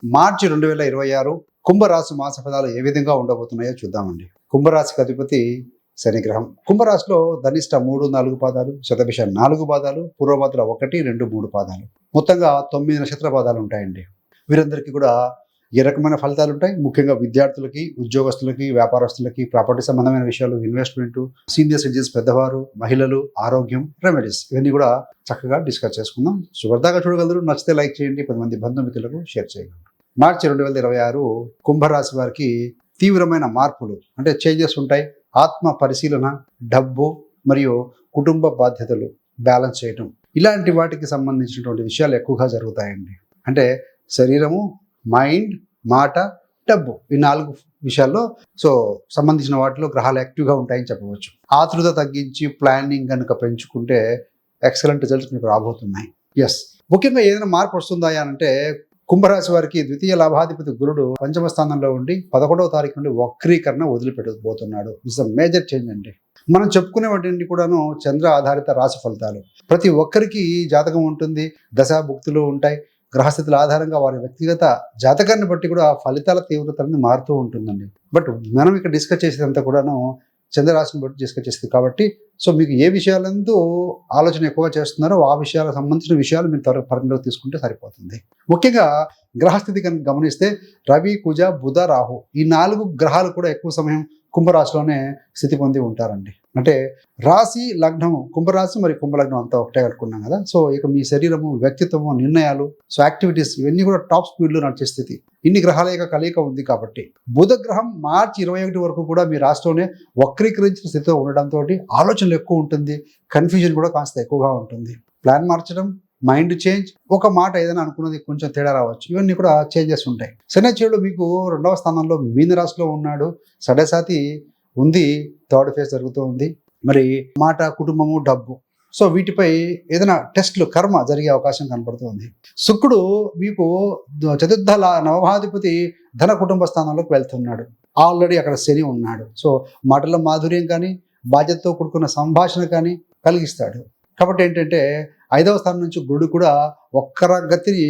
మార్చి 2026 కుంభరాశి మాస ఫలాలు ఏ విధంగా ఉండబోతున్నాయో చూద్దామండి. కుంభరాశికి అధిపతి శనిగ్రహం. కుంభరాశిలో ధనిష్ట 3-4 పాదాలు, శతభిష 4 పాదాలు, పూర్వభద్ర 1, 2, 3 పాదాలు, మొత్తంగా 9 నక్షత్ర పాదాలు ఉంటాయండి. వీరందరికీ కూడా ఏ రకమైన ఫలితాలు ఉంటాయి? ముఖ్యంగా విద్యార్థులకి, ఉద్యోగస్తులకి, వ్యాపారస్తులకి, ప్రాపర్టీ సంబంధమైన విషయాలు, ఇన్వెస్ట్మెంట్, సీనియర్ సిటిజన్స్ పెద్దవారు, మహిళలు, ఆరోగ్యం, రెమెడీస్, ఇవన్నీ కూడా చక్కగా డిస్కస్ చేసుకుందాం. చివరిదాకా చూడగలరు. నచ్చితే లైక్ చేయండి, 10 మంది బంధుమిత్రులకు షేర్ చేయగలరు. మార్చి 2026 కుంభరాశి వారికి తీవ్రమైన మార్పులు అంటే చేంజెస్ ఉంటాయి. ఆత్మ పరిశీలన, డబ్బు మరియు కుటుంబ బాధ్యతలు బ్యాలెన్స్ చేయటం, ఇలాంటి వాటికి సంబంధించినటువంటి విషయాలు ఎక్కువగా జరుగుతాయండి. అంటే శరీరము, మైండ్, మాట, డబ్బు, ఈ 4 విషయాల్లో సంబంధించిన వాటిలో గ్రహాలు యాక్టివ్గా ఉంటాయని చెప్పవచ్చు. ఆతృత తగ్గించి ప్లానింగ్ కనుక పెంచుకుంటే ఎక్సలెంట్ రిజల్ట్స్ మీకు రాబోతున్నాయి. ముఖ్యంగా ఏదైనా మార్పు వస్తుందా అంటే కుంభరాశి వారికి ద్వితీయ లాభాధిపతి గురుడు పంచమ స్థానంలో ఉండి 11వ తారీఖు నుండి వక్రీకరణ వదిలిపెట్టబోతున్నాడు. ఇట్స్ అ మేజర్ చేంజ్ అండి. మనం చెప్పుకునేవాటిని కూడాను చంద్ర ఆధారిత రాశి ఫలితాలు. ప్రతి ఒక్కరికి జాతకం ఉంటుంది, దశాభుక్తులు ఉంటాయి. గ్రహస్థితుల ఆధారంగా వారి వ్యక్తిగత జాతకాన్ని బట్టి కూడా ఫలితాల తీవ్రత అనేది మారుతూ ఉంటుందండి. బట్ మనం ఇక్కడ డిస్కస్ చేసేదంతా కూడాను చంద్రరాశిని బట్టి డిస్కస్ చేస్తుంది కాబట్టి మీకు ఏ విషయాలందు ఆలోచన ఎక్కువగా చేస్తున్నారో ఆ విషయాలకు సంబంధించిన విషయాలు మీరు పరిగణలోకి తీసుకుంటే సరిపోతుంది. ముఖ్యంగా గ్రహస్థితి కనుక గమనిస్తే రవి, కుజ, బుధ, రాహు, ఈ 4 గ్రహాలు కూడా ఎక్కువ సమయం కుంభరాశిలోనే స్థితి పొంది ఉంటారండి. అంటే రాశి, లగ్నము, కుంభరాశి మరి కుంభలగ్నం అంతా ఒకటే కట్టుకున్నాం కదా. ఇక మీ శరీరము, వ్యక్తిత్వము, నిర్ణయాలు, యాక్టివిటీస్, ఇవన్నీ కూడా టాప్ స్పీడ్లో నడిచే స్థితి. ఇన్ని గ్రహాల యొక్క కలయిక ఉంది కాబట్టి బుధ గ్రహం మార్చి 21 వరకు కూడా మీ రాష్ట్రంలోనే వక్రీకరించిన స్థితిలో ఉండడంతో ఆలోచనలు ఎక్కువ ఉంటుంది, కన్ఫ్యూజన్ కూడా కాస్త ఎక్కువగా ఉంటుంది. ప్లాన్ మార్చడం, మైండ్ చేంజ్, ఒక మాట ఏదైనా అనుకున్నది కొంచెం తేడా రావచ్చు, ఇవన్నీ కూడా చేంజెస్ ఉంటాయి. శనిచరుడు మీకు 2వ స్థానంలో మీన రాశిలో ఉన్నాడు. సడసాతి ఉంది, 3rd ఫేజ్ జరుగుతూ ఉంది. మరి మాట, కుటుంబము, డబ్బు, వీటిపై ఏదైనా టెస్ట్లు, కర్మ జరిగే అవకాశం కనపడుతుంది. శుక్రుడు మీకు చతుర్థ నవమాధిపతి ధన కుటుంబ స్థానంలోకి వెళ్తున్నాడు. ఆల్రెడీ అక్కడ శని ఉన్నాడు. మాటల మాధుర్యం కానీ, బాధ్యతతో కూడుకున్న సంభాషణ కానీ కలిగిస్తాడు. కాబట్టి ఏంటంటే 5వ స్థానం నుంచి గురుడు కూడా ఒక్కరగతిని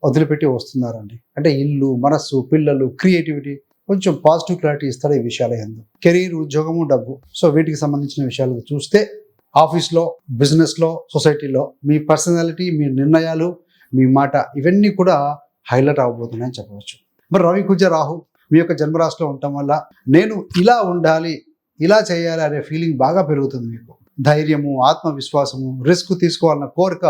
వదిలిపెట్టి వస్తున్నారండి. అంటే ఇల్లు, మనస్సు, పిల్లలు, క్రియేటివిటీ, కొంచెం పాజిటివ్ క్లారిటీ ఇస్తాడు ఈ విషయాల యందు. కెరీర్, ఉద్యోగము, డబ్బు, వీటికి సంబంధించిన విషయాలు చూస్తే ఆఫీస్లో, బిజినెస్లో, సొసైటీలో మీ పర్సనాలిటీ, మీ నిర్ణయాలు, మీ మాట, ఇవన్నీ కూడా హైలైట్ అవ్వబోతున్నాయని చెప్పవచ్చు. మరి రవి, కుజ, రాహు మీ యొక్క జన్మరాశిలో ఉండటం వల్ల నేను ఇలా ఉండాలి, ఇలా చేయాలి అనే ఫీలింగ్ బాగా పెరుగుతుంది. మీకు ధైర్యము, ఆత్మవిశ్వాసము, రిస్క్ తీసుకోవాలన్న కోరిక,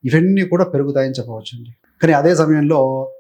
ఇవన్నీ కూడా పెరుగుతాయని చెప్పవచ్చు అండి. కానీ అదే సమయంలో